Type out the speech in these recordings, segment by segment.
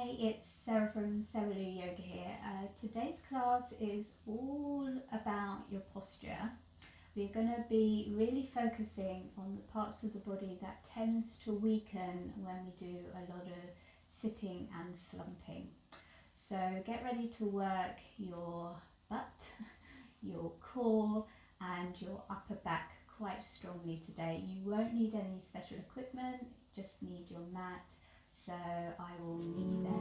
Hey, it's Sarah from Cellular Yoga here. Today's class is all about your posture. We're going to be really focusing on the parts of the body that tends to weaken when we do a lot of sitting and slumping. So get ready to work your butt, your core and your upper back quite strongly today. You won't need any special equipment, just need your mat. So I will meet you there.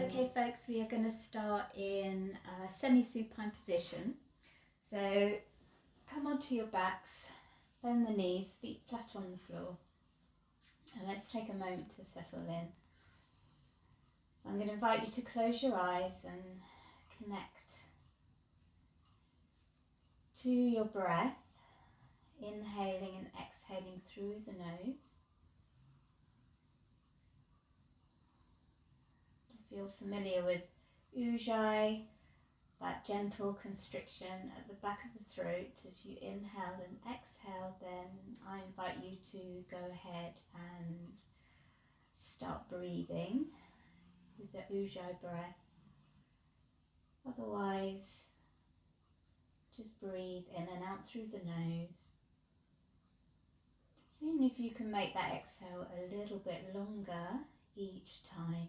Okay folks, we are going to start in semi-supine position. So come onto your backs, bend the knees, feet flat on the floor. And let's take a moment to settle in. So I'm going to invite you to close your eyes and connect to your breath, inhaling and exhaling through the nose. If you're familiar with ujjayi, that gentle constriction at the back of the throat as you inhale and exhale, then I invite you to go ahead and start breathing with the ujjayi breath. Otherwise, just breathe in and out through the nose. Seeing if you can make that exhale a little bit longer each time.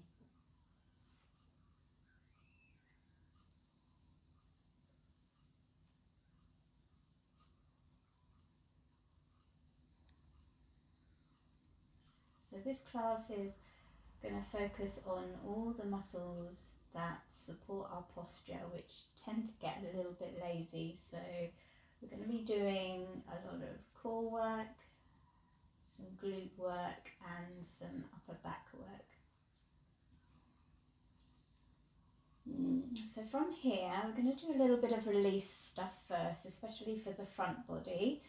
So this class is going to focus on all the muscles that support our posture, which tend to get a little bit lazy. So we're going to be doing a lot of core work, some glute work and some upper back work. So from here we're going to do a little bit of release stuff first, especially for the front body.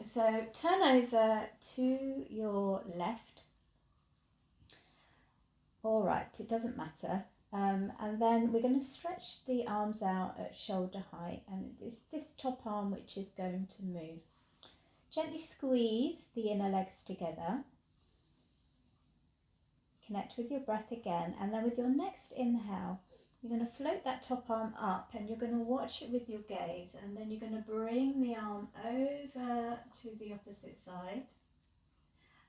So turn over to your left or right, it doesn't matter. And then we're going to stretch the arms out at shoulder height, and it's this top arm which is going to move. Gently squeeze the inner legs together. Connect with your breath again, and then with your next inhale, you're going to float that top arm up and you're going to watch it with your gaze, and then you're going to bring the arm over to the opposite side.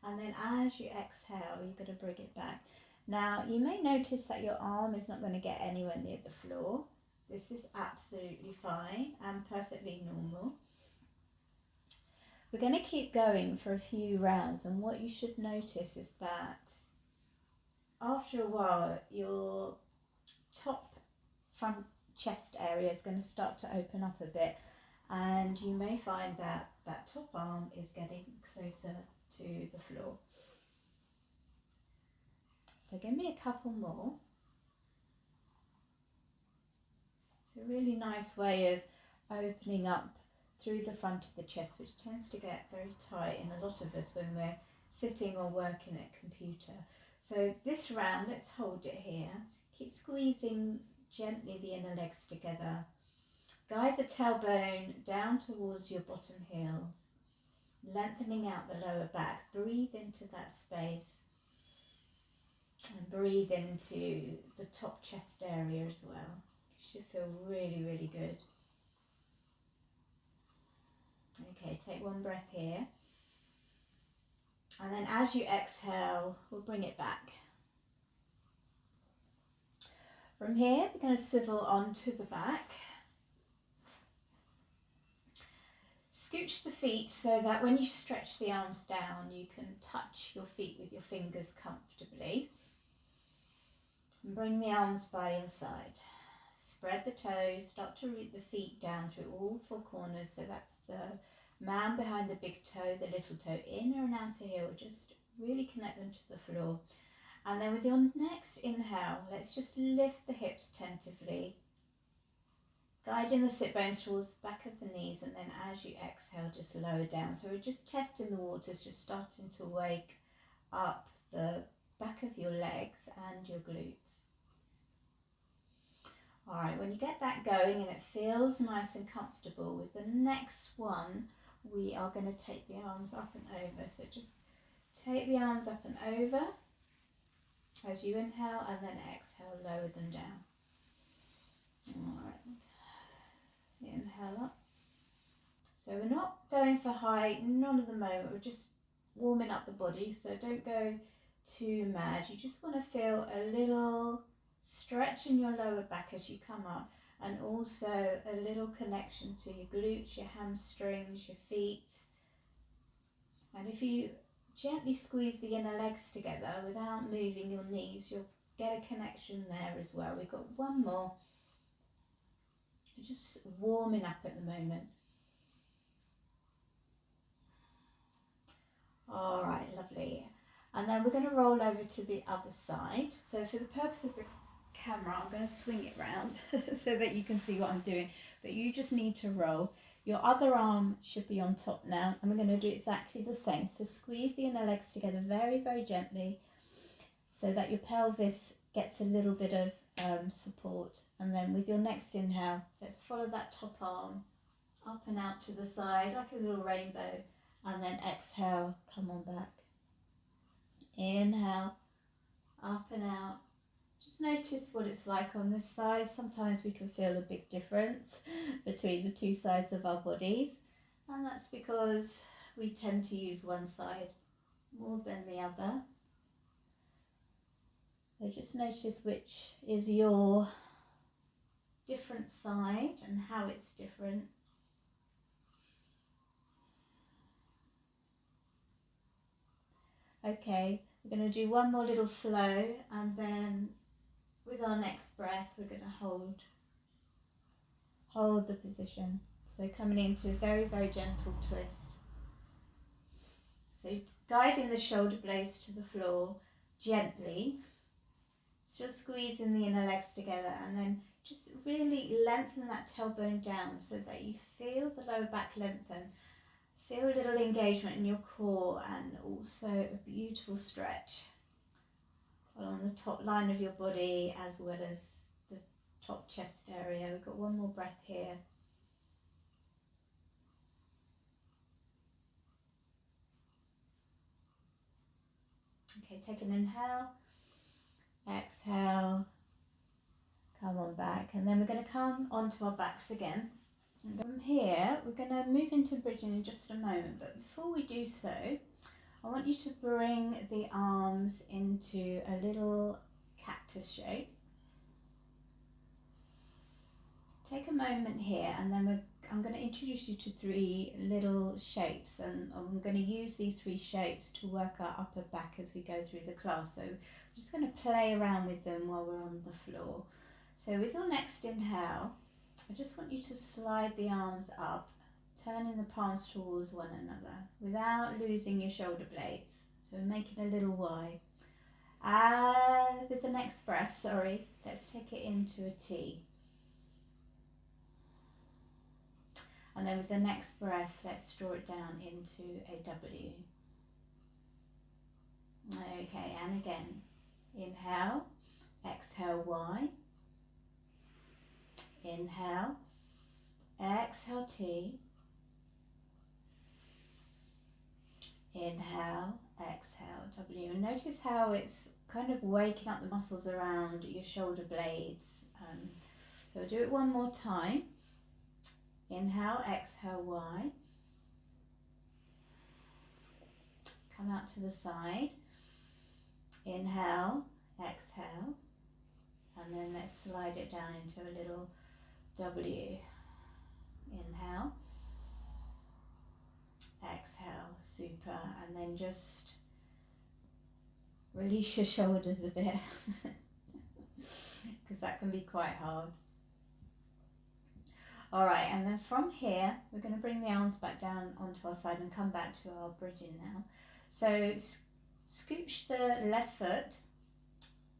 And then as you exhale, you're going to bring it back. Now, you may notice that your arm is not going to get anywhere near the floor. This is absolutely fine and perfectly normal. We're going to keep going for a few rounds, and what you should notice is that after a while, your top front chest area is going to start to open up a bit, and you may find that that top arm is getting closer to the floor. So give me a couple more. It's a really nice way of opening up through the front of the chest, which tends to get very tight in a lot of us when we're sitting or working at computer. So this round, let's hold it here. Keep squeezing gently the inner legs together. Guide the tailbone down towards your bottom heels, lengthening out the lower back. Breathe into that space and breathe into the top chest area as well. You should feel really, really good. Okay, take one breath here. And then as you exhale, we'll bring it back. From here, we're going to swivel onto the back. Scooch the feet so that when you stretch the arms down, you can touch your feet with your fingers comfortably. And bring the arms by your side. Spread the toes, start to root the feet down through all four corners. So that's the man behind the big toe, the little toe, inner and outer heel. Just really connect them to the floor. And then with your next inhale, let's just lift the hips tentatively, guiding the sit bones towards the back of the knees, and then as you exhale, just lower down. So we're just testing the waters, just starting to wake up the back of your legs and your glutes. All right, when you get that going and it feels nice and comfortable, with the next one, we are going to take the arms up and over. So just take the arms up and over as you inhale, and then exhale, lower them down. Alright, inhale up. So we're not going for height, none at the moment, we're just warming up the body, so don't go too mad. You just want to feel a little stretch in your lower back as you come up, and also a little connection to your glutes, your hamstrings, your feet. And if you gently squeeze the inner legs together without moving your knees, you'll get a connection there as well. We've got one more. We're just warming up at the moment. All right, lovely. And then we're going to roll over to the other side. So for the purpose of the camera, I'm going to swing it round so that you can see what I'm doing. But you just need to roll. Your other arm should be on top now, and we're going to do exactly the same. So squeeze the inner legs together very, very gently so that your pelvis gets a little bit of support. And then with your next inhale, let's follow that top arm up and out to the side like a little rainbow. And then exhale, come on back. Inhale, up and out. Just notice what it's like on this side. Sometimes we can feel a big difference between the two sides of our bodies. And that's because we tend to use one side more than the other. So just notice which is your different side and how it's different. Okay, we're going to do one more little flow, and then with our next breath we're going to hold the position. So coming into a very, very gentle twist. So guiding the shoulder blades to the floor gently, still squeezing the inner legs together, and then just really lengthen that tailbone down so that you feel the lower back lengthen. Feel a little engagement in your core, and also a beautiful stretch along the top line of your body as well as the top chest area. We've got one more breath here. Okay, take an inhale, exhale, come on back, and then we're going to come onto our backs again. And from here, we're going to move into bridging in just a moment, but before we do so, I want you to bring the arms into a little cactus shape. Take a moment here, and then I'm going to introduce you to 3 little shapes, and I'm going to use these 3 shapes to work our upper back as we go through the class. So I'm just going to play around with them while we're on the floor. So with your next inhale, I just want you to slide the arms up, turning the palms towards one another without losing your shoulder blades. So making a little Y. With the next breath, let's take it into a T. And then with the next breath, let's draw it down into a W. Okay, and again. Inhale, exhale Y. Inhale, exhale T. Inhale, exhale W. And notice how it's kind of waking up the muscles around your shoulder blades. So we'll do it one more time. Inhale, exhale Y. Come out to the side. Inhale, exhale. And then let's slide it down into a little W. Inhale, exhale, super. And then just release your shoulders a bit because that can be quite hard. All right, and then from here, we're going to bring the arms back down onto our side and come back to our bridging now. So scooch the left foot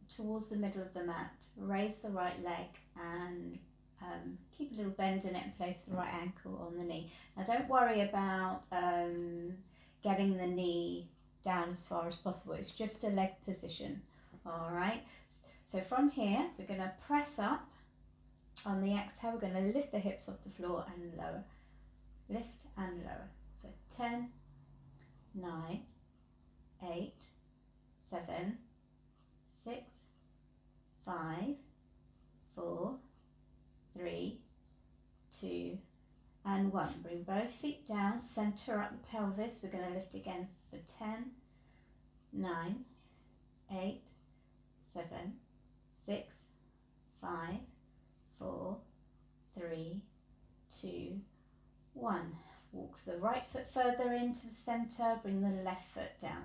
towards the middle of the mat, raise the right leg, and keep a little bend in it and place the right ankle on the knee. Now don't worry about getting the knee down as far as possible, it's just a leg position. All right, so from here, we're going to press up. On the exhale, we're going to lift the hips off the floor and lower. Lift and lower. for 10, 9, 8, 7, 6, 5, 4, 3, 2, and 1. Bring both feet down, center up the pelvis. We're going to lift again for 10, 9, 8, 7, 6, 5, 4, 3, 2, 1. Walk the right foot further into the center, bring the left foot down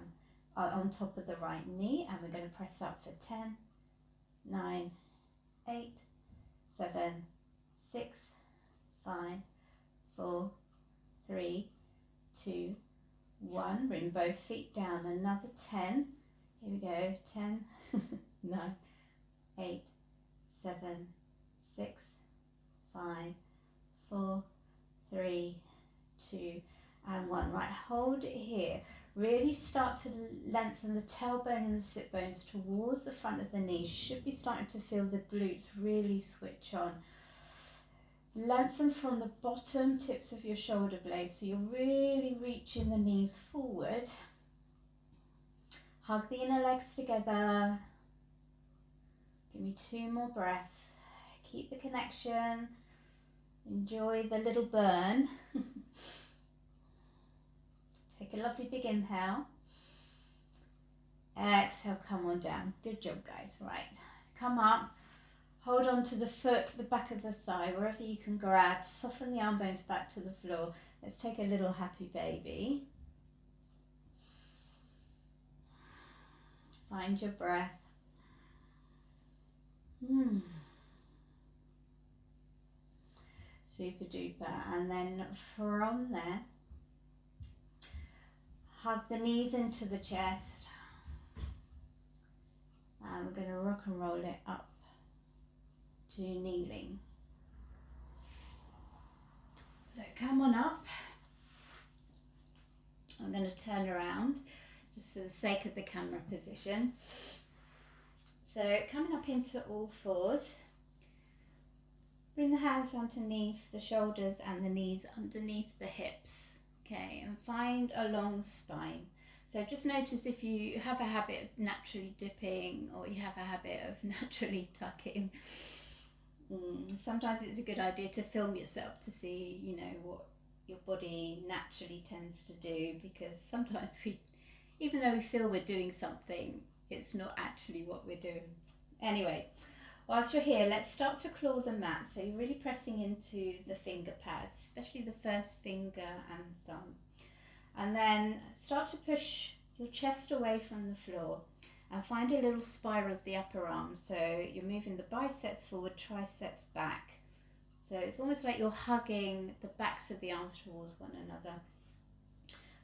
on top of the right knee, and we're going to press up for 10, 9, 8, 7, 6, 5, 4, 3, 2, 1. Bring both feet down, another 10. Here we go, 10, 9, 8, 7, 6, 5, 4, 3, 2, and 1. Right, hold it here. Really start to lengthen the tailbone and the sit bones towards the front of the knee. You should be starting to feel the glutes really switch on. Lengthen from the bottom tips of your shoulder blades, so you're really reaching the knees forward. Hug the inner legs together. Give me 2 more breaths. Keep the connection. Enjoy the little burn. Take a lovely big inhale. Exhale, come on down. Good job, guys. Right, come up. Hold on to the foot, the back of the thigh, wherever you can grab. Soften the arm bones back to the floor. Let's take a little happy baby. Find your breath. Super duper. And then from there, hug the knees into the chest. And we're going to rock and roll it up to kneeling. So come on up. I'm going to turn around just for the sake of the camera position. So coming up into all fours. Bring the hands underneath the shoulders and the knees underneath the hips. Okay, and find a long spine. So just notice if you have a habit of naturally dipping or you have a habit of naturally tucking. Sometimes it's a good idea to film yourself to see, you know, what your body naturally tends to do, because sometimes even though we feel we're doing something, it's not actually what we're doing. Anyway, whilst you're here, let's start to claw the mat. So you're really pressing into the finger pads, especially the first finger and thumb. And then start to push your chest away from the floor and find a little spiral of the upper arm. So you're moving the biceps forward, triceps back. So it's almost like you're hugging the backs of the arms towards one another.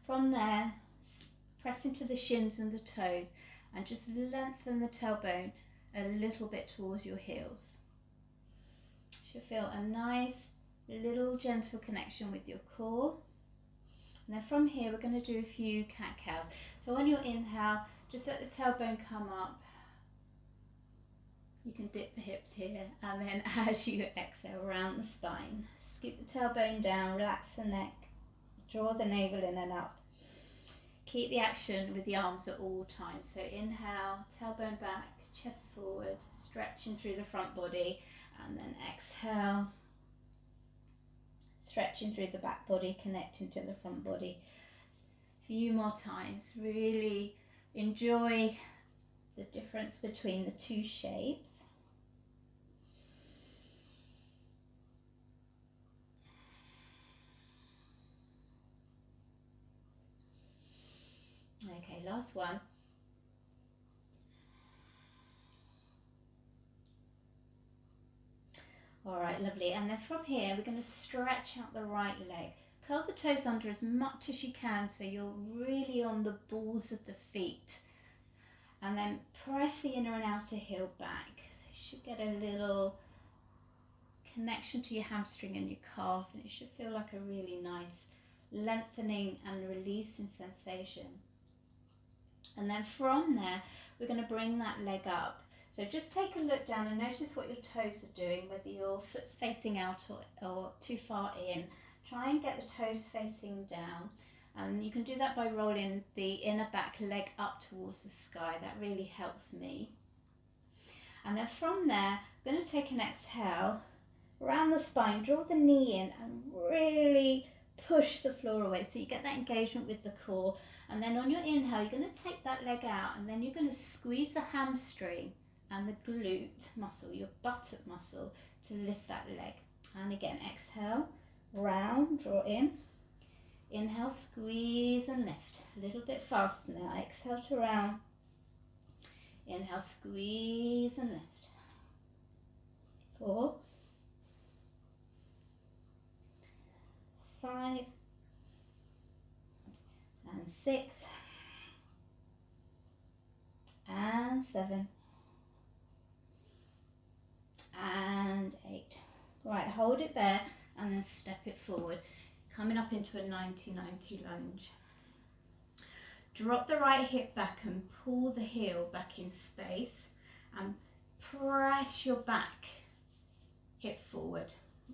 From there, press into the shins and the toes and just lengthen the tailbone a little bit towards your heels. You should feel a nice little gentle connection with your core. And then from here, we're going to do a few cat-cows. So on your inhale, just let the tailbone come up. You can dip the hips here, and then as you exhale, round the spine. Scoop the tailbone down, relax the neck, draw the navel in and up. Keep the action with the arms at all times. So inhale, tailbone back, chest forward, stretching through the front body, and then exhale, stretching through the back body, connecting to the front body. A few more times. Really enjoy the difference between the two shapes. Okay, last one. All right, lovely. And then from here, we're going to stretch out the right leg. Curl the toes under as much as you can so you're really on the balls of the feet. And then press the inner and outer heel back. So you should get a little connection to your hamstring and your calf, and it should feel like a really nice lengthening and releasing sensation. And then from there, we're going to bring that leg up. So just take a look down and notice what your toes are doing, whether your foot's facing out or too far in. try and get the toes facing down. And you can do that by rolling the inner back leg up towards the sky. That really helps me. And then from there, I'm going to take an exhale around the spine, draw the knee in and really push the floor away so you get that engagement with the core. And then on your inhale, you're going to take that leg out and then you're going to squeeze the hamstring and the glute muscle, your buttock muscle, to lift that leg. And again, exhale, round, draw in. Inhale, squeeze and lift. A little bit faster now. Exhale to round. Inhale, squeeze and lift. 4, 5, and 6, and 7, and 8. Right, hold it there and then step it forward. Coming up into a 90-90 lunge. Drop the right hip back and pull the heel back in space and press your back hip forward.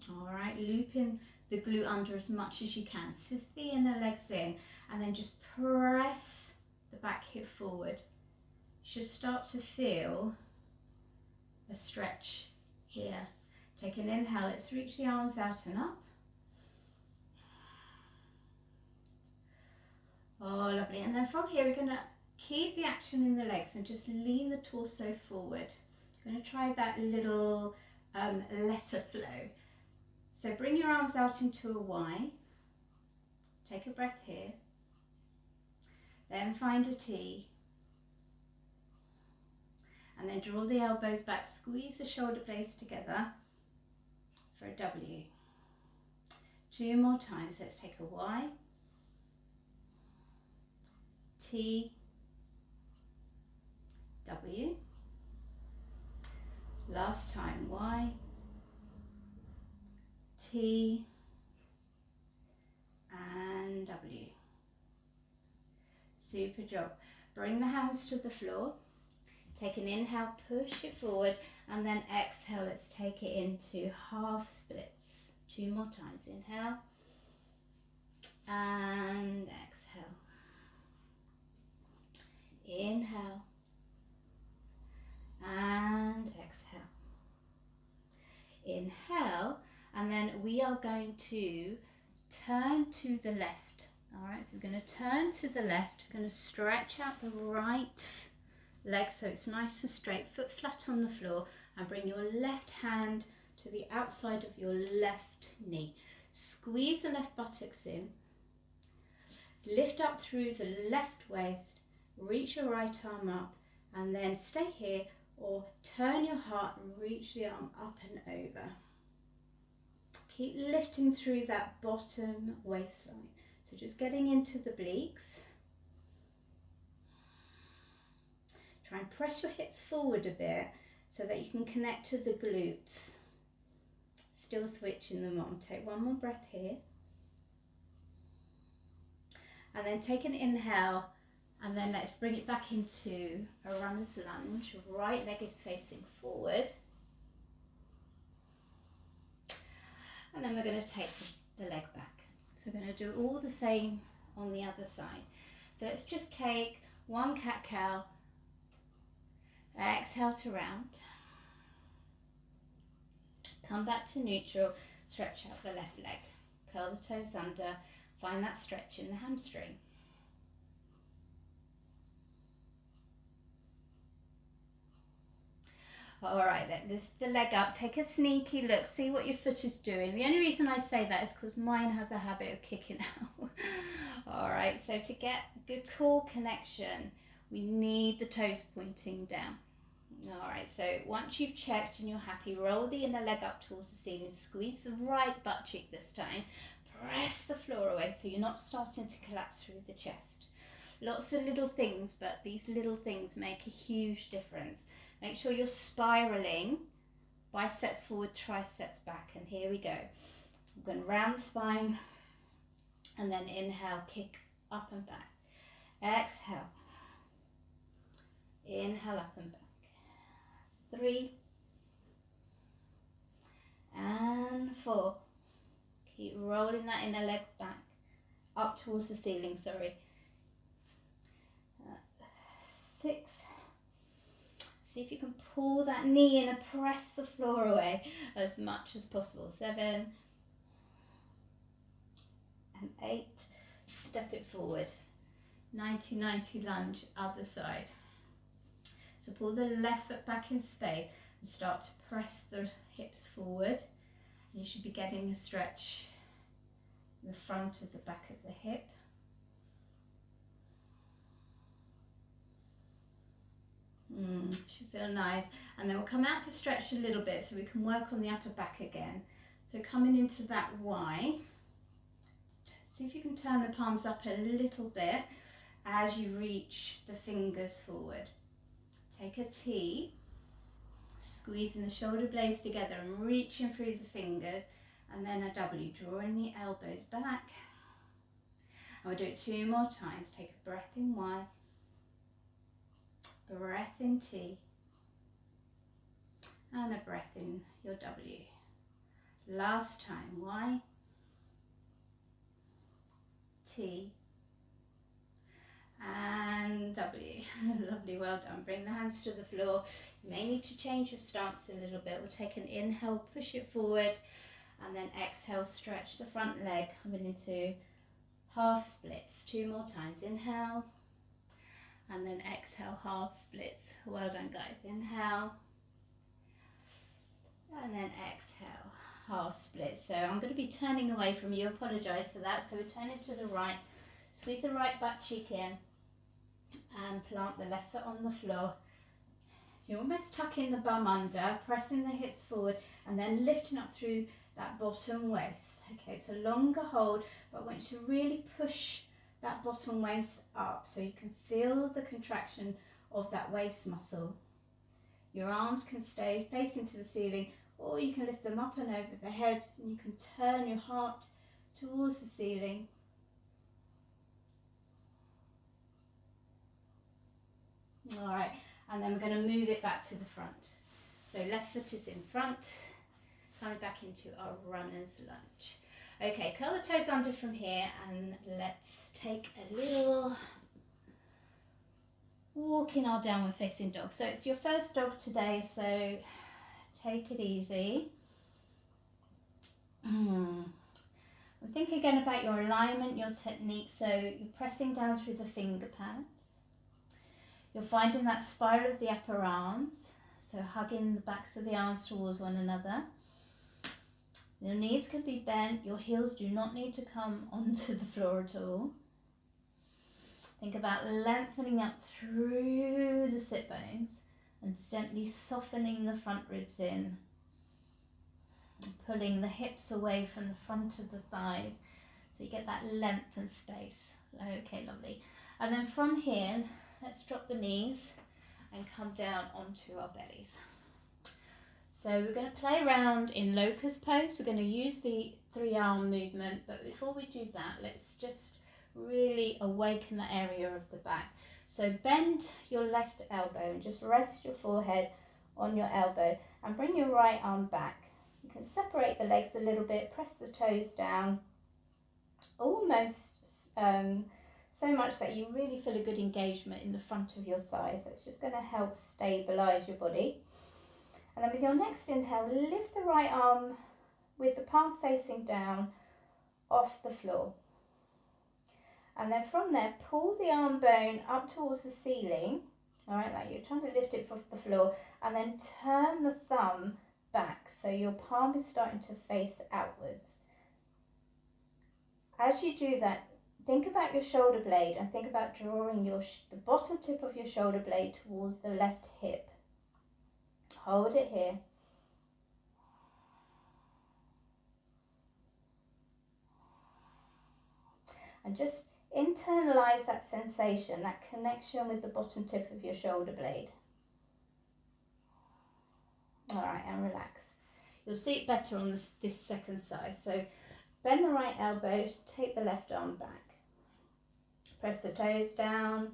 All right, looping the glute under as much as you can. Sit the inner legs in and then just press the back hip forward. You should start to feel a stretch here. Take an inhale, let's reach the arms out and up. Oh, lovely. And then from here, we're going to keep the action in the legs and just lean the torso forward. I'm going to try that little letter flow. So bring your arms out into a Y. Take a breath here. Then find a T. And then draw the elbows back, squeeze the shoulder blades together for a W. 2 more times. Let's take a Y. T, W. Last time, Y, T, and W. Super job. Bring the hands to the floor. Take an inhale, push it forward, and then exhale, let's take it into half splits. 2 more times. Inhale, and exhale. Inhale and exhale. Inhale, and then we are going to turn to the left. All right, so we're going to turn to the left. We're going to stretch out the right leg so it's nice and straight, foot flat on the floor, and bring your left hand to the outside of your left knee. Squeeze the left buttocks in. Lift up through the left waist. Reach your right arm up and then stay here, or turn your heart and reach the arm up and over. Keep lifting through that bottom waistline. So just getting into the obliques. Try and press your hips forward a bit so that you can connect to the glutes. Still switching them on. Take 1 more breath here. And then take an inhale. And then let's bring it back into a runner's lunge. Right leg is facing forward. And then we're going to take the leg back. So we're going to do all the same on the other side. So let's just take 1 cat-cow. Exhale to round. Come back to neutral. Stretch out the left leg. Curl the toes under. Find that stretch in the hamstring. All right, then lift the leg up, take a sneaky look, see what your foot is doing. The only reason I say that is because mine has a habit of kicking out. All right, so to get good core connection, we need the toes pointing down. All right, so once you've checked and you're happy, roll the inner leg up towards the ceiling, squeeze the right butt cheek this time, press the floor away so you're not starting to collapse through the chest. Lots of little things, but these little things make a huge difference. Make sure you're spiraling, biceps forward, triceps back, and here we go. I'm going to round the spine, and then inhale, kick up and back. Exhale, inhale up and back. That's 3, and 4. Keep rolling that inner leg back, up towards the ceiling, sorry. 6. See if you can pull that knee in and press the floor away as much as possible. 7 and 8. Step it forward. 90-90 lunge, other side. So pull the left foot back in space and start to press the hips forward. You should be getting a stretch in the front of the back of the hip. Should feel nice. And then we'll come out the stretch a little bit so we can work on the upper back again. So coming into that Y, see if you can turn the palms up a little bit as you reach the fingers forward. Take a T, squeezing the shoulder blades together and reaching through the fingers, and then a W, drawing the elbows back. And we'll do it 2 more times. Take a breath in Y, breath in T, and a breath in your W. Last time, Y, T, and W. Lovely, well done. Bring the hands to the floor. You may need to change your stance a little bit. We'll take an inhale, push it forward, and then exhale, stretch the front leg, coming into half splits. 2 more times. Inhale, and then exhale, half splits. Well done, guys. Inhale, and then exhale, half splits. So I'm going to be turning away from you. Apologise for that. So we're turning to the right. Squeeze the right butt cheek in and plant the left foot on the floor. So you're almost tucking the bum under, pressing the hips forward, and then lifting up through that bottom waist. Okay, it's a longer hold, but I want you to really push that bottom waist up so you can feel the contraction of that waist muscle. Your arms can stay facing to the ceiling, or you can lift them up and over the head, and you can turn your heart towards the ceiling. All right, and then we're going to move it back to the front. So left foot is in front, coming back into our runner's lunge. Okay, curl the toes under from here, and let's take a little walk in our downward facing dog. So it's your first dog today, so take it easy. Think again about your alignment, your technique. So you're pressing down through the finger pads. You're finding that spiral of the upper arms, so hugging the backs of the arms towards one another. Your knees can be bent, your heels do not need to come onto the floor at all. Think about lengthening up through the sit bones and gently softening the front ribs in. And pulling the hips away from the front of the thighs so you get that length and space. Okay, lovely. And then from here, let's drop the knees and come down onto our bellies. So we're going to play around in locust pose. We're going to use the 3-arm movement, but before we do that, let's just really awaken the area of the back. So bend your left elbow and just rest your forehead on your elbow and bring your right arm back. You can separate the legs a little bit, press the toes down, almost so much that you really feel a good engagement in the front of your thighs. That's just going to help stabilize your body. And then with your next inhale, lift the right arm with the palm facing down off the floor. And then from there, pull the arm bone up towards the ceiling. All right, like you're trying to lift it off the floor, and then turn the thumb back so your palm is starting to face outwards. As you do that, think about your shoulder blade and think about drawing the bottom tip of your shoulder blade towards the left hip. Hold it here. And just internalize that sensation, that connection with the bottom tip of your shoulder blade. All right, and relax. You'll see it better on this second side. So bend the right elbow, take the left arm back. Press the toes down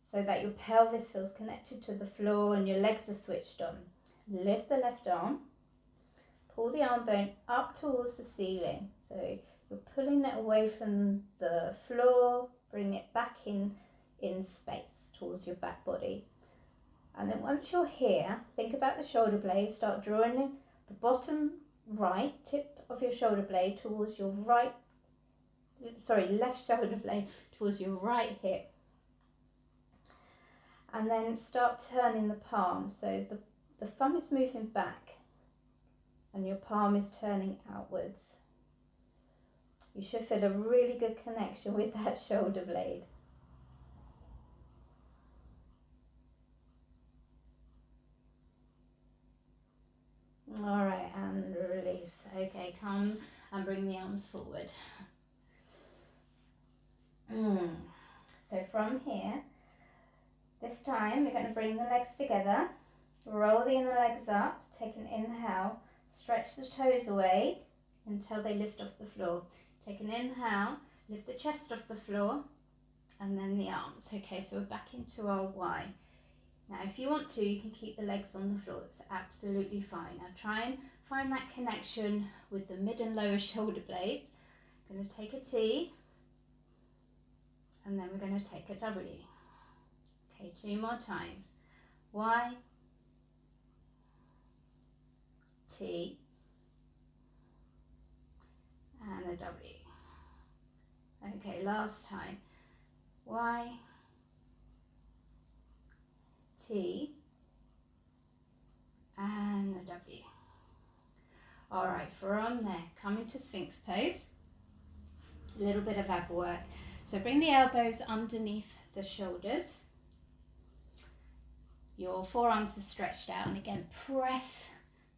so that your pelvis feels connected to the floor and your legs are switched on. Lift the left arm, pull the arm bone up towards the ceiling. So you're pulling it away from the floor, bring it back in space towards your back body. And then once you're here, think about the shoulder blade, start drawing in the bottom right tip of your shoulder blade towards your left shoulder blade towards your right hip. And then start turning the palm. So the thumb is moving back and your palm is turning outwards. You should feel a really good connection with that shoulder blade. All right, and release. Okay, come and bring the arms forward. So from here, this time we're going to bring the legs together, roll the inner legs up, take an inhale, stretch the toes away until they lift off the floor. Take an inhale, lift the chest off the floor, and then the arms. Okay, so we're back into our Y. Now if you want to, you can keep the legs on the floor, it's absolutely fine. Now try and find that connection with the mid and lower shoulder blades. I'm going to take a T, and then we're going to take a W. Okay, 2 more times. Y, T, and a W. Okay, last time. Y, T, and a W. All right, from there, come into Sphinx pose. A little bit of ab work. So bring the elbows underneath the shoulders. Your forearms are stretched out, and again, press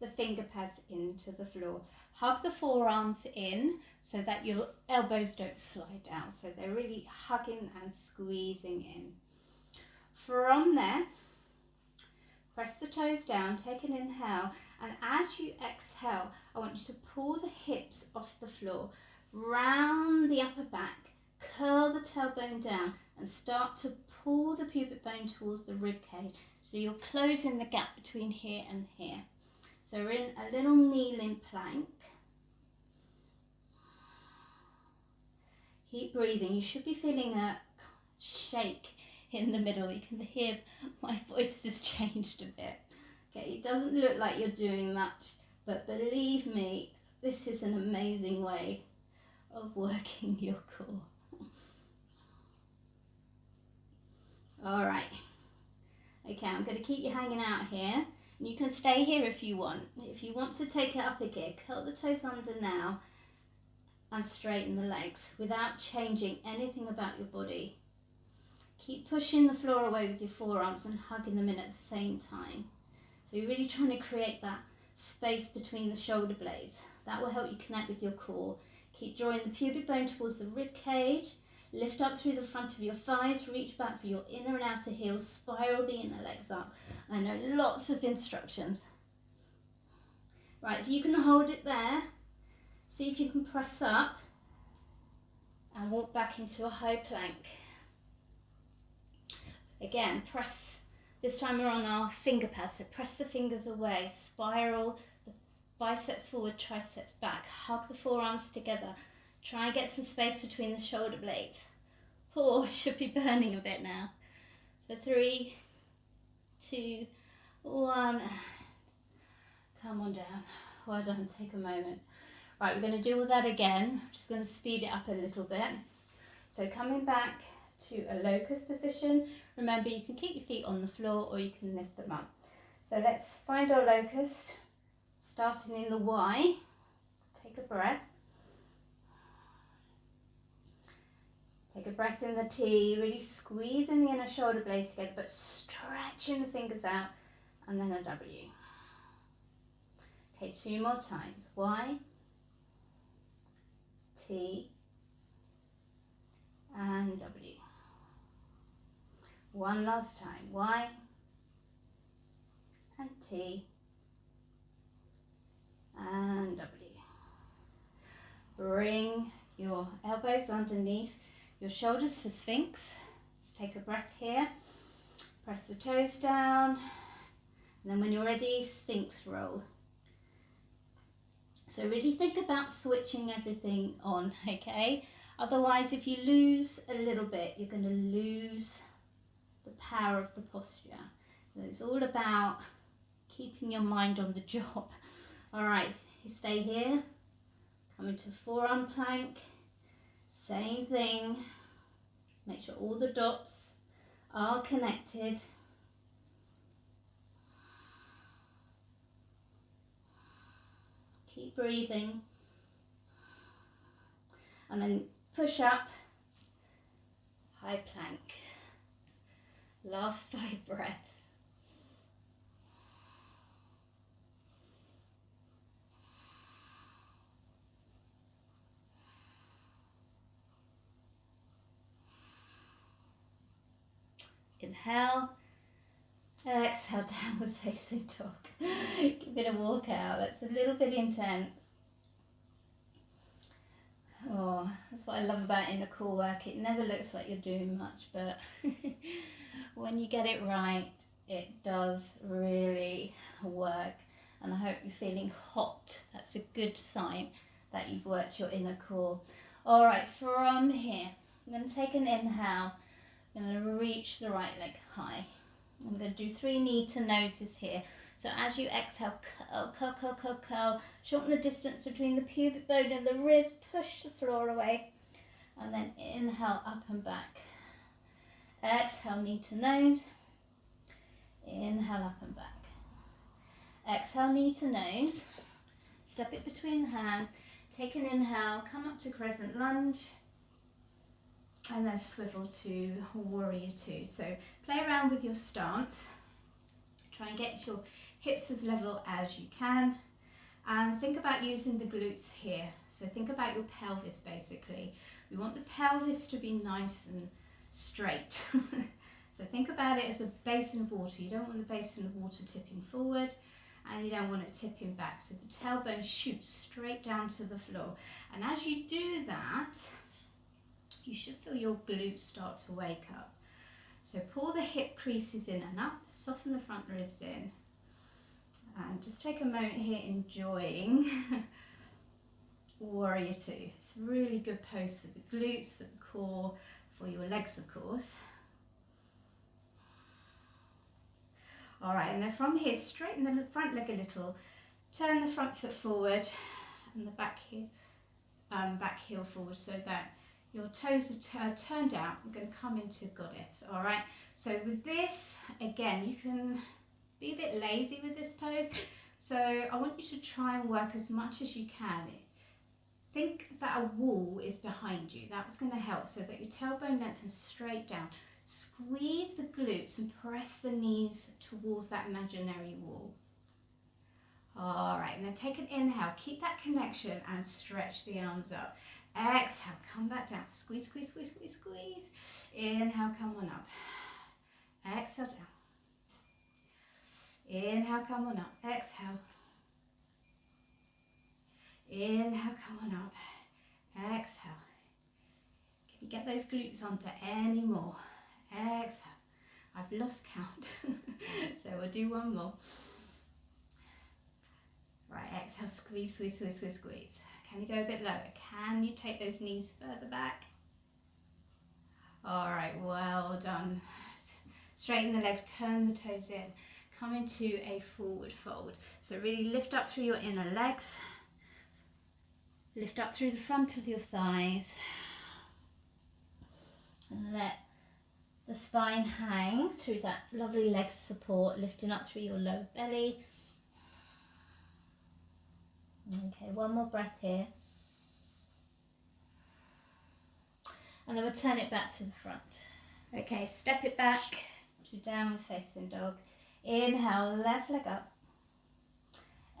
the finger pads into the floor. Hug the forearms in so that your elbows don't slide down. So they're really hugging and squeezing in. From there, press the toes down, take an inhale, and as you exhale, I want you to pull the hips off the floor, round the upper back, curl the tailbone down, and start to pull the pubic bone towards the rib cage. So you're closing the gap between here and here. So we're in a little kneeling plank. Keep breathing. You should be feeling a shake in the middle. You can hear my voice has changed a bit. Okay, it doesn't look like you're doing much, but believe me, this is an amazing way of working your core. All right. Okay, I'm going to keep you hanging out here. And you can stay here if you want. If you want to take it up a gear, curl the toes under now and straighten the legs without changing anything about your body. Keep pushing the floor away with your forearms and hugging them in at the same time. So you're really trying to create that space between the shoulder blades. That will help you connect with your core. Keep drawing the pubic bone towards the rib cage. Lift up through the front of your thighs, reach back for your inner and outer heels, spiral the inner legs up. I know lots of instructions. Right, if you can hold it there, see if you can press up and walk back into a high plank. Again, press, this time we're on our finger pads, so press the fingers away, spiral the biceps forward, triceps back, hug the forearms together. Try and get some space between the shoulder blades. Oh, I should be burning a bit now. For 3, 2, 1. Come on down. Well done, take a moment. Right, we're going to do all that again. I'm just going to speed it up a little bit. So coming back to a locust position. Remember, you can keep your feet on the floor or you can lift them up. So let's find our locust, starting in the Y. Take a breath. Take a breath in the T, really squeezing the inner shoulder blades together, but stretching the fingers out, and then a W. Okay, 2 more times. Y, T, and W. One last time. Y, and T, and W. Bring your elbows underneath your shoulders for Sphinx. Let's take a breath here. Press the toes down. And then when you're ready, Sphinx roll. So really think about switching everything on, okay? Otherwise, if you lose a little bit, you're going to lose the power of the posture. So it's all about keeping your mind on the job. All right, you stay here, come into forearm plank, same thing. Make sure all the dots are connected. Keep breathing. And then push up, high plank. Last 5 breaths. Inhale, exhale, downward facing dog. Give it a walk out. That's a little bit intense. Oh, that's what I love about inner core work. It never looks like you're doing much, but when you get it right, it does really work. And I hope you're feeling hot. That's a good sign that you've worked your inner core. All right, from here, I'm going to take an inhale. I'm going to reach the right leg high. I'm going to do 3 knee to noses here. So as you exhale, curl, curl, curl, curl, curl. Shorten the distance between the pubic bone and the ribs. Push the floor away. And then inhale, up and back. Exhale, knee to nose. Inhale, up and back. Exhale, knee to nose. Step it between the hands. Take an inhale, come up to crescent lunge. And then swivel to warrior 2. So play around with your stance. Try and get your hips as level as you can. And think about using the glutes here. So think about your pelvis basically. We want the pelvis to be nice and straight. So think about it as a basin of water. You don't want the basin of water tipping forward and you don't want it tipping back. So the tailbone shoots straight down to the floor. And as you do that, you should feel your glutes start to wake up. So pull the hip creases in and up, soften the front ribs in. And just take a moment here enjoying warrior 2. It's a really good pose for the glutes, for the core, for your legs of course. All right, and then from here, straighten the front leg a little, turn the front foot forward and the back heel forward so that your toes are turned out. We're going to come into goddess, all right? So with this, again, you can be a bit lazy with this pose. So I want you to try and work as much as you can. Think that a wall is behind you. That's going to help so that your tailbone lengthens straight down. Squeeze the glutes and press the knees towards that imaginary wall. All right, and then take an inhale. Keep that connection and stretch the arms up. Exhale, come back down. Squeeze, squeeze, squeeze, squeeze, squeeze. Inhale, come on up. Exhale down. Inhale, come on up. Exhale. Inhale, come on up. Exhale. Can you get those glutes onto any more? Exhale. I've lost count. So we'll do one more. Right, exhale, squeeze, squeeze, squeeze, squeeze, squeeze. Can you go a bit lower? Can you take those knees further back? All right, well done. Straighten the legs, turn the toes in. Come into a forward fold. So really lift up through your inner legs. Lift up through the front of your thighs. And let the spine hang through that lovely leg support, lifting up through your lower belly. Okay, one more breath here. And then we'll turn it back to the front. Okay, step it back to downward facing dog. Inhale, left leg up.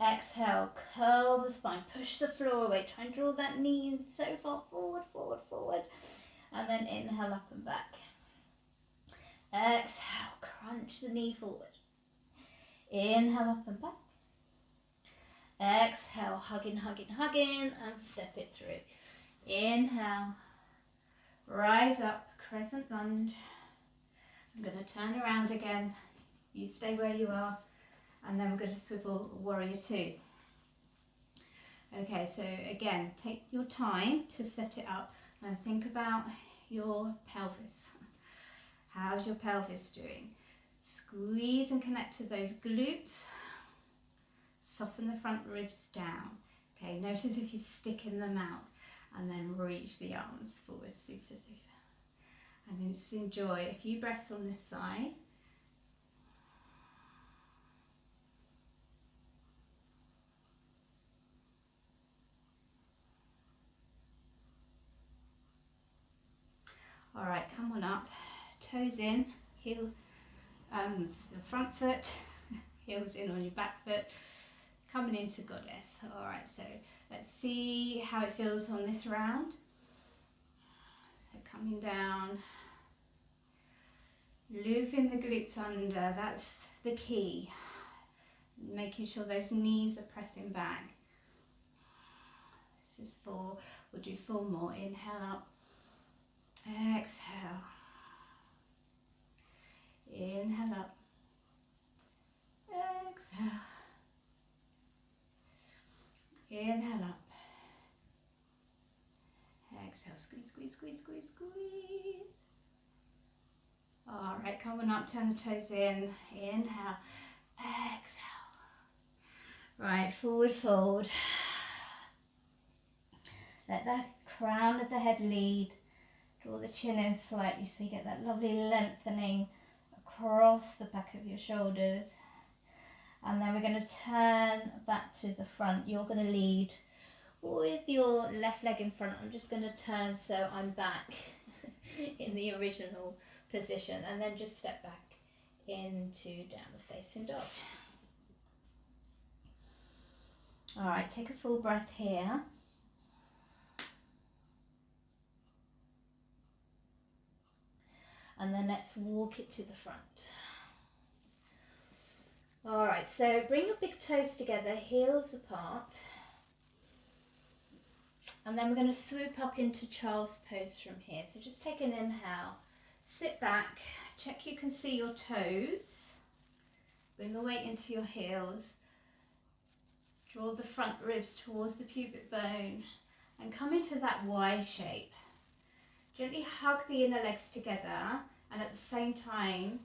Exhale, curl the spine, push the floor away. Try and draw that knee so far forward, forward, forward. And then inhale, up and back. Exhale, crunch the knee forward. Inhale, up and back. Exhale, hugging, hugging, hugging, and step it through. Inhale, rise up, crescent lunge. I'm going to turn around again. You stay where you are. And then we're going to swivel warrior 2. Okay, so again, take your time to set it up and think about your pelvis. How's your pelvis doing? Squeeze and connect to those glutes. Soften the front ribs down. Okay, notice if you stick in them out and then reach the arms forward, super, super. And then just enjoy a few breaths on this side. All right, come on up, toes in, heel, the front foot, heels in on your back foot, coming into goddess. All right, so let's see how it feels on this round. So coming down, looping the glutes under, that's the key. Making sure those knees are pressing back. This is 4, we'll do 4 more. Inhale up, exhale, inhale up, exhale, inhale up, exhale, squeeze, squeeze, squeeze, squeeze, squeeze. All right, coming up, turn the toes in, inhale, exhale. Right, forward fold. Let that crown of the head lead. Draw the chin in slightly so you get that lovely lengthening across the back of your shoulders. And then we're going to turn back to the front. You're going to lead with your left leg in front. I'm just going to turn so I'm back in the original position, and then just step back into downward facing dog. All right, take a full breath here. And then let's walk it to the front. All right, so bring your big toes together, heels apart. And then we're going to swoop up into child's pose from here. So just take an inhale, sit back, check you can see your toes. Bring the weight into your heels. Draw the front ribs towards the pubic bone and come into that Y shape. Gently hug the inner legs together and at the same time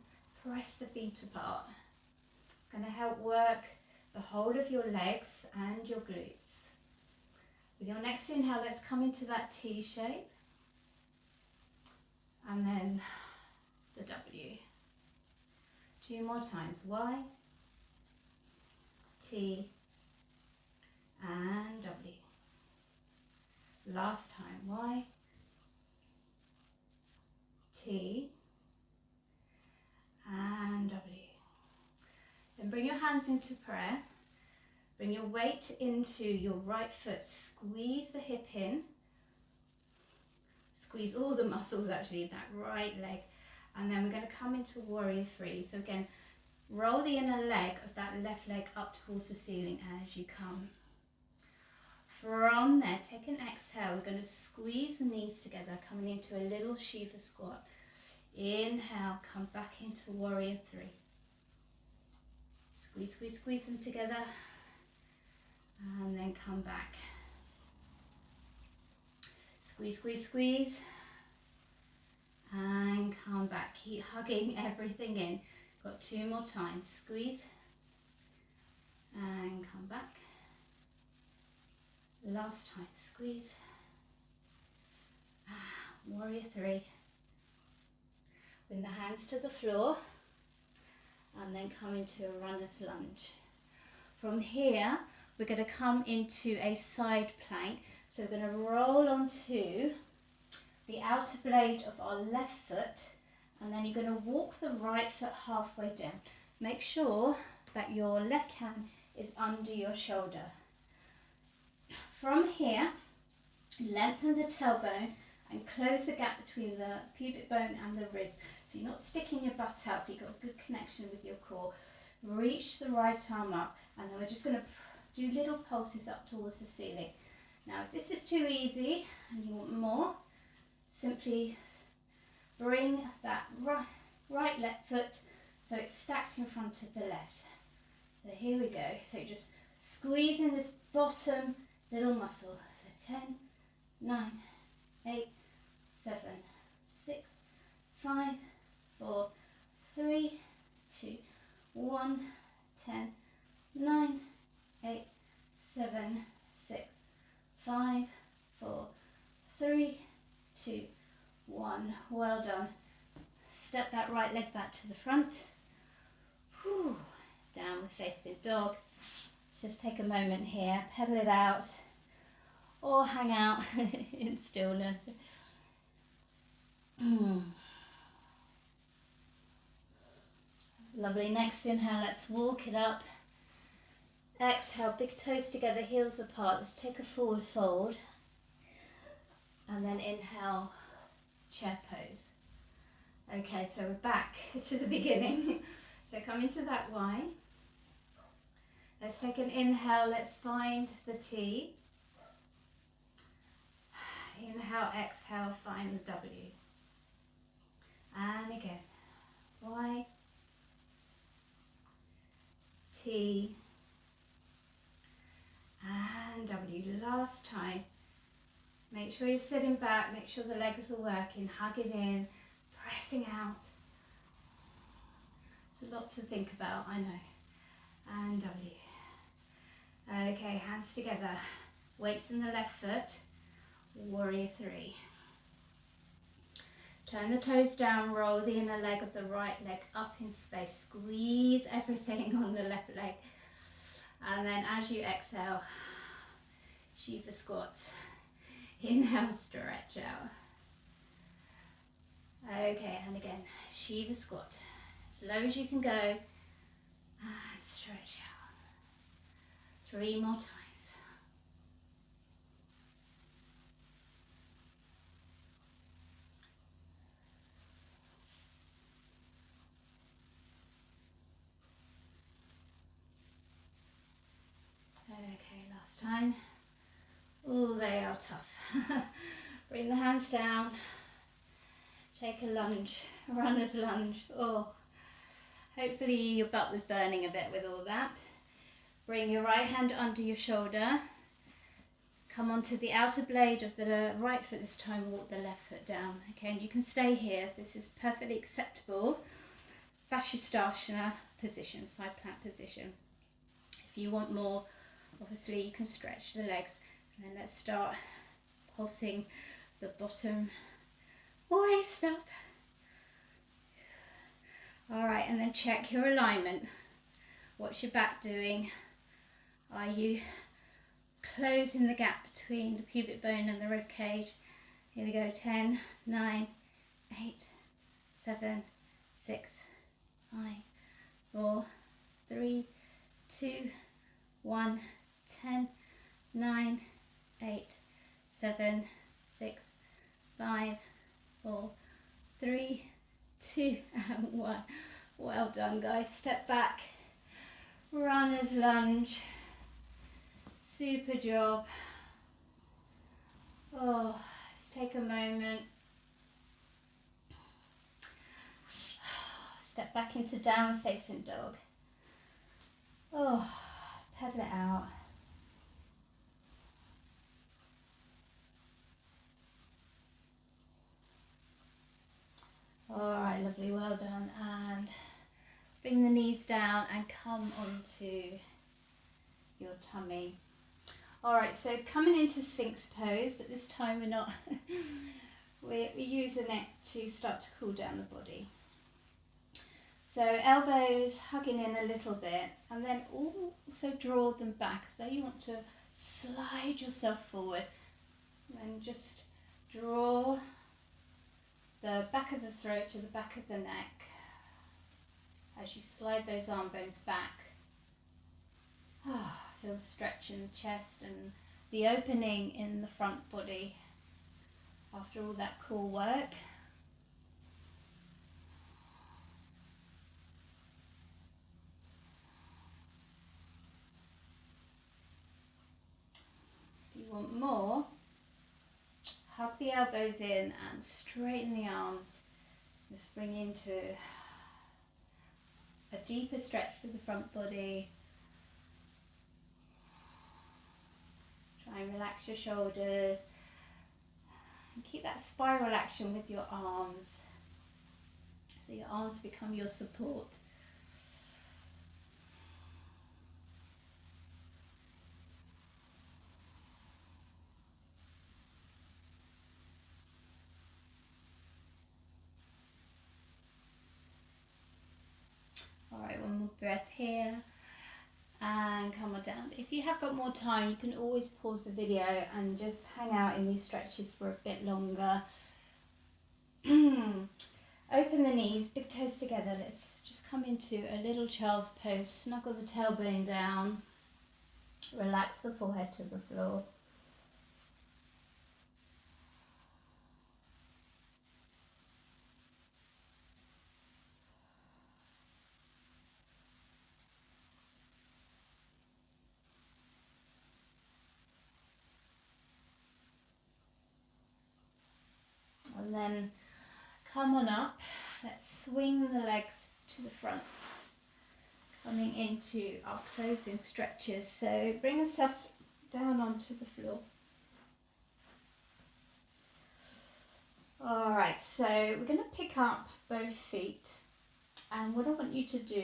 press the feet apart. It's going to help work the whole of your legs and your glutes. With your next inhale, let's come into that T shape and then the W. 2 more times, Y, T, and W. Last time, Y, T, and W. Then bring your hands into prayer. Bring your weight into your right foot. Squeeze the hip in. Squeeze all the muscles actually, that right leg. And then we're going to come into warrior 3. So again, roll the inner leg of that left leg up towards the ceiling as you come. From there, take an exhale. We're going to squeeze the knees together, coming into a little Shiva squat. Inhale, come back into warrior 3. Squeeze, squeeze, squeeze them together. And then come back. Squeeze, squeeze, squeeze. And come back. Keep hugging everything in. Got 2 more times. Squeeze. And come back. Last time. Squeeze. Warrior 3. Bring the hands to the floor. And then come into a runner's lunge. From here, we're going to come into a side plank. So we're going to roll onto the outer blade of our left foot, and then you're going to walk the right foot halfway down. Make sure that your left hand is under your shoulder. From here, lengthen the tailbone and close the gap between the pubic bone and the ribs. So you're not sticking your butt out, so you've got a good connection with your core. Reach the right arm up, and then we're just going to do little pulses up towards the ceiling. Now, if this is too easy and you want more, simply bring that right left foot so it's stacked in front of the left. So here we go. So just squeezing this bottom little muscle. For 10, 9, 8, 7, 6, 5, 4, 3, 2, 1, 10, 9, 8, 7, 6, 5, 4, 3, 2, 1. Well done. Step that right leg back to the front. Whew. Downward facing dog. Let's just take a moment here, pedal it out, or hang out in stillness. Lovely. Next inhale, let's walk it up. Exhale, big toes together, heels apart. Let's take a forward fold. And then inhale, chair pose. Okay, so we're back to the beginning. So come into that Y. Let's take an inhale, let's find the T. Inhale, exhale, find the W. And again, Y, T, and W. Last time. Make sure you're sitting back, make sure the legs are working, hug it in, pressing out. It's a lot to think about, I know. And W. Okay, hands together. Weights in the left foot. Warrior 3. Turn the toes down, roll the inner leg of the right leg up in space. Squeeze everything on the left leg. And then as you exhale, Shiva squats. Inhale, stretch out. Okay, and again, Shiva squat. As low as you can go. And stretch out. 3 more times. Okay, last time. Oh, they are tough. Bring the hands down. Take a lunge, runner's lunge. Oh, hopefully your butt was burning a bit with all that. Bring your right hand under your shoulder. Come onto the outer blade of the right foot this time, walk the left foot down. Okay, and you can stay here. This is perfectly acceptable. Fasciasthana position, side plank position. If you want more, obviously you can stretch the legs. And then let's start pulsing the bottom waist up. Alright, and then check your alignment. What's your back doing? Are you closing the gap between the pubic bone and the rib cage? Here we go, 10, 9, 8, 7, 6, 5, 4, 3, 2, 1, 10, 9, 8, 7, 6, 5, 4, 3, 2, and 1. Well done, guys. Step back. Runner's lunge. Super job. Oh, let's take a moment. Step back into down facing dog. Oh, pedal it out. Alright, lovely, well done. And bring the knees down and come onto your tummy. Alright, so coming into Sphinx pose, but this time we're not, we're using it to start to cool down the body. So elbows hugging in a little bit, and then also draw them back. So you want to slide yourself forward, and then just draw the back of the throat to the back of the neck as you slide those arm bones back. Feel the stretch in the chest and the opening in the front body after all that cool work. If you want more, hug the elbows in and straighten the arms. Just bring into a deeper stretch for the front body. Try and relax your shoulders. And keep that spiral action with your arms. So your arms become your support. Alright, one more breath here. And come on down. If you have got more time, you can always pause the video and just hang out in these stretches for a bit longer. Open the knees, big toes together. Let's just come into a little child's pose. Snuggle the tailbone down. Relax the forehead to the floor. And then come on up. Let's swing the legs to the front. Coming into our closing stretches. So bring yourself down onto the floor. Alright, so we're going to pick up both feet. And what I want you to do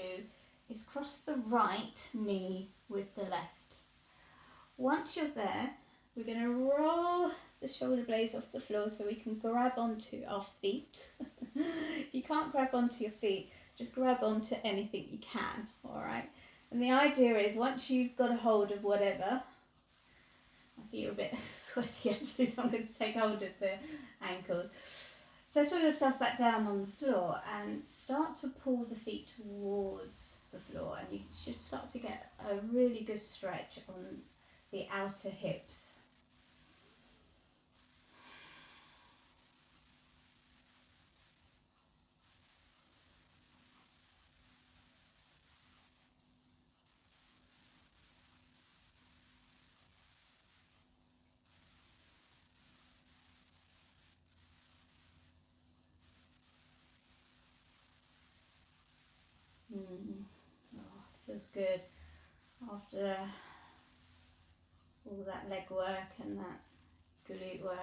is cross the right knee with the left. Once you're there, we're going to roll the shoulder blades off the floor so we can grab onto our feet. If you can't grab onto your feet, just grab onto anything you can, alright? And the idea is once you've got a hold of whatever, I feel a bit sweaty actually, so I'm going to take hold of the ankle. Settle yourself back down on the floor and start to pull the feet towards the floor, and you should start to get a really good stretch on the outer hips. Oh, feels good after all that leg work and that glute work.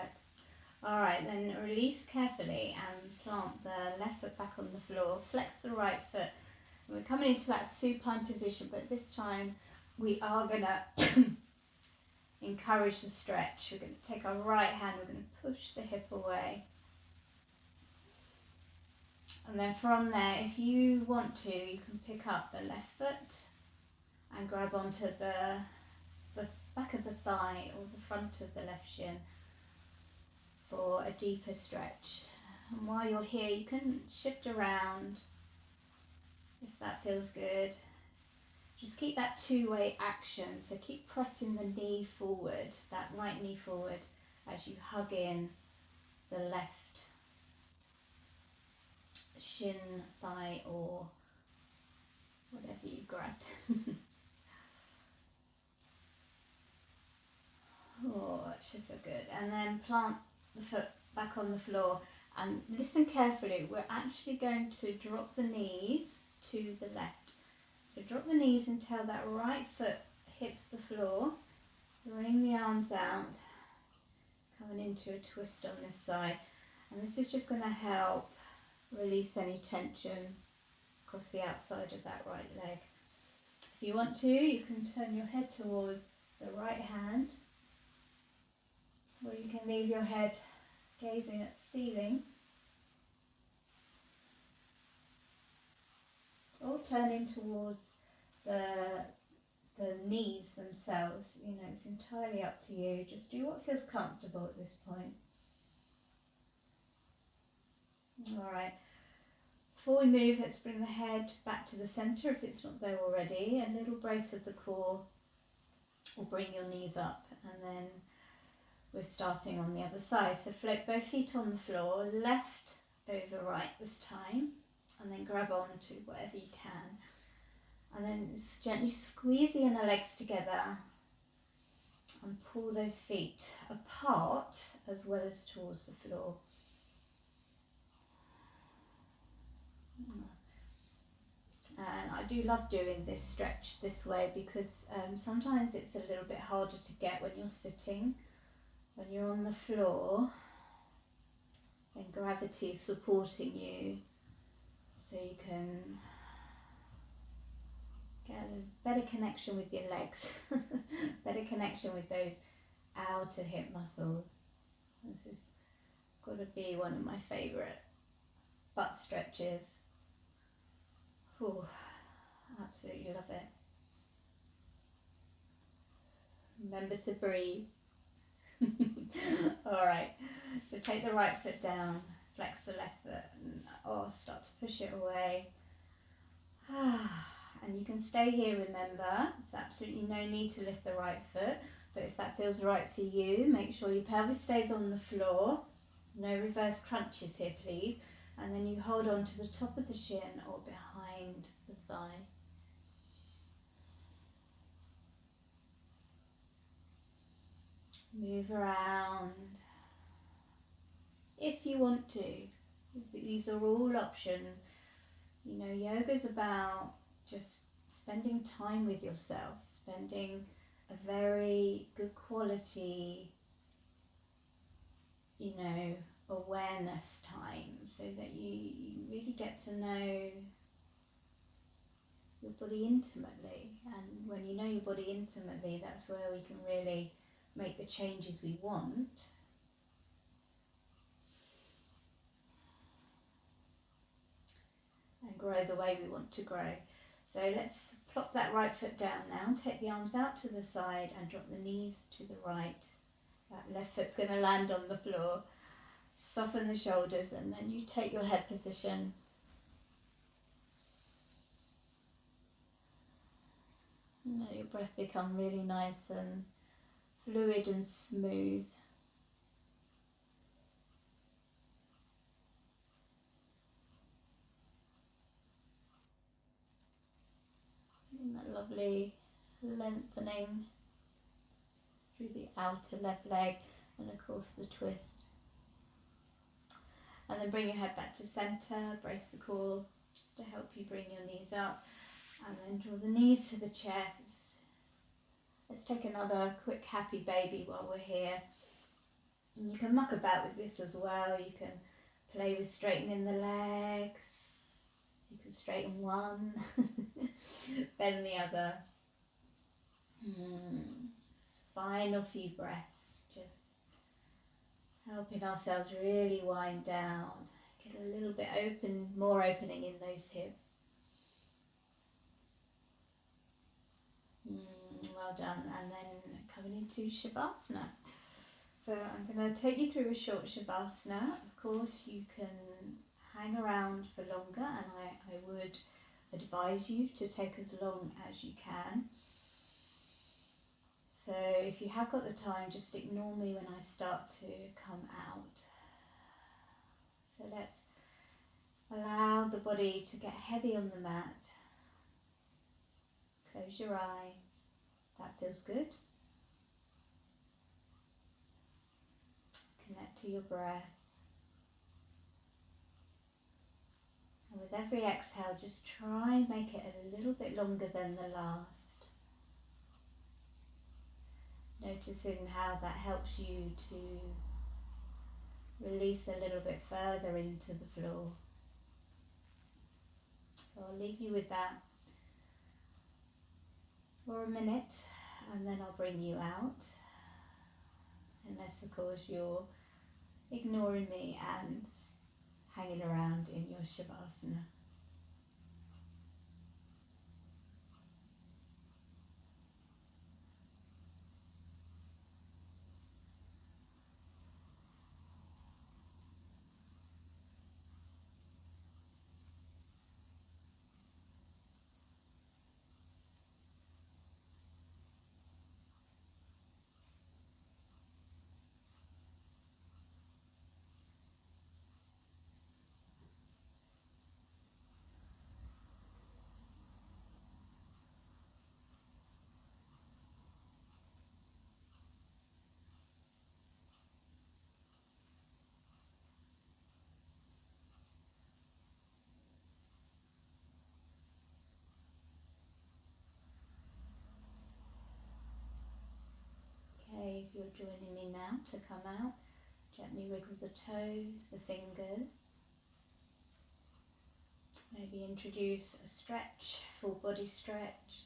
Alright, then release carefully and plant the left foot back on the floor. Flex the right foot. We're coming into that supine position, but this time we are going to encourage the stretch. We're going to take our right hand, we're going to push the hip away. And then from there, if you want to, you can pick up the left foot and grab onto the back of the thigh or the front of the left shin for a deeper stretch. And while you're here, you can shift around if that feels good. Just keep that two-way action, so keep pressing the knee forward, that right knee forward, as you hug in the left shin, thigh, or whatever you grabbed. Oh, that should feel good. And then plant the foot back on the floor and listen carefully. We're actually going to drop the knees to the left. So drop the knees until that right foot hits the floor. Bring the arms out, coming into a twist on this side. And this is just going to help release any tension across the outside of that right leg. If you want to, you can turn your head towards the right hand, or you can leave your head gazing at the ceiling, or turning towards the knees themselves. You know, it's entirely up to you. Just do what feels comfortable at this point. Alright, before we move, let's bring the head back to the centre if it's not there already. A little brace of the core will bring your knees up, and then we're starting on the other side. So float both feet on the floor, left over right this time, and then grab on to whatever you can. And then just gently squeeze the inner legs together and pull those feet apart as well as towards the floor. And I do love doing this stretch this way because sometimes it's a little bit harder to get when you're sitting. When you're on the floor, then gravity is supporting you, so you can get a better connection with your legs, better connection with those outer hip muscles. This has got to be one of my favourite butt stretches. Ooh, absolutely love it. Remember to breathe. Alright, so take the right foot down, flex the left foot, and start to push it away. And you can stay here, remember, there's absolutely no need to lift the right foot, but if that feels right for you, make sure your pelvis stays on the floor. No reverse crunches here, please. And then you hold on to the top of the shin or behind the thigh. Move around if you want to. These are all options. You know, yoga's about just spending time with yourself, spending a very good quality, you know, awareness time, so that you really get to know your body intimately. And when you know your body intimately, that's where we can really make the changes we want. And grow the way we want to grow. So let's plop that right foot down now. Take the arms out to the side and drop the knees to the right. That left foot's going to land on the floor. Soften the shoulders and then you take your head position. Let your breath become really nice and fluid and smooth. And that lovely lengthening through the outer left leg and of course the twist. And then bring your head back to centre, brace the core just to help you bring your knees up. And then draw the knees to the chest. Let's take another quick happy baby while we're here. And you can muck about with this as well. You can play with straightening the legs. You can straighten one, bend the other. Final few breaths, just helping ourselves really wind down. Get a little bit open, more opening in those hips. Well done. And then coming into Shavasana. So I'm going to take you through a short Shavasana. Of course, you can hang around for longer, and I would advise you to take as long as you can. So if you have got the time, just ignore me when I start to come out. So let's allow the body to get heavy on the mat. Close your eyes. That feels good. Connect to your breath. And with every exhale, just try and make it a little bit longer than the last. Noticing how that helps you to release a little bit further into the floor. So I'll leave you with that for a minute and then I'll bring you out. Unless of course you're ignoring me and hanging around in your Shavasana. joining me now to come out. Gently wiggle the toes, the fingers. Maybe introduce a stretch, full body stretch.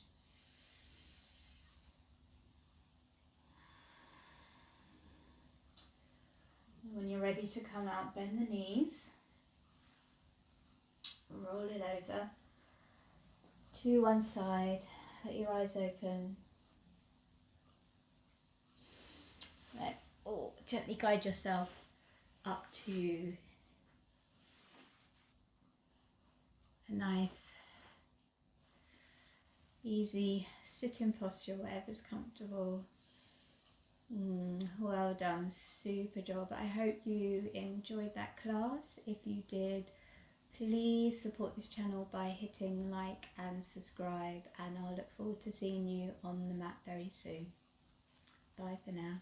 And when you're ready to come out, bend the knees. Roll it over to one side. Let your eyes open. Gently guide yourself up to a nice, easy sitting posture, whatever's comfortable. Well done, super job. I hope you enjoyed that class. If you did, please support this channel by hitting like and subscribe, and I'll look forward to seeing you on the mat very soon. Bye for now.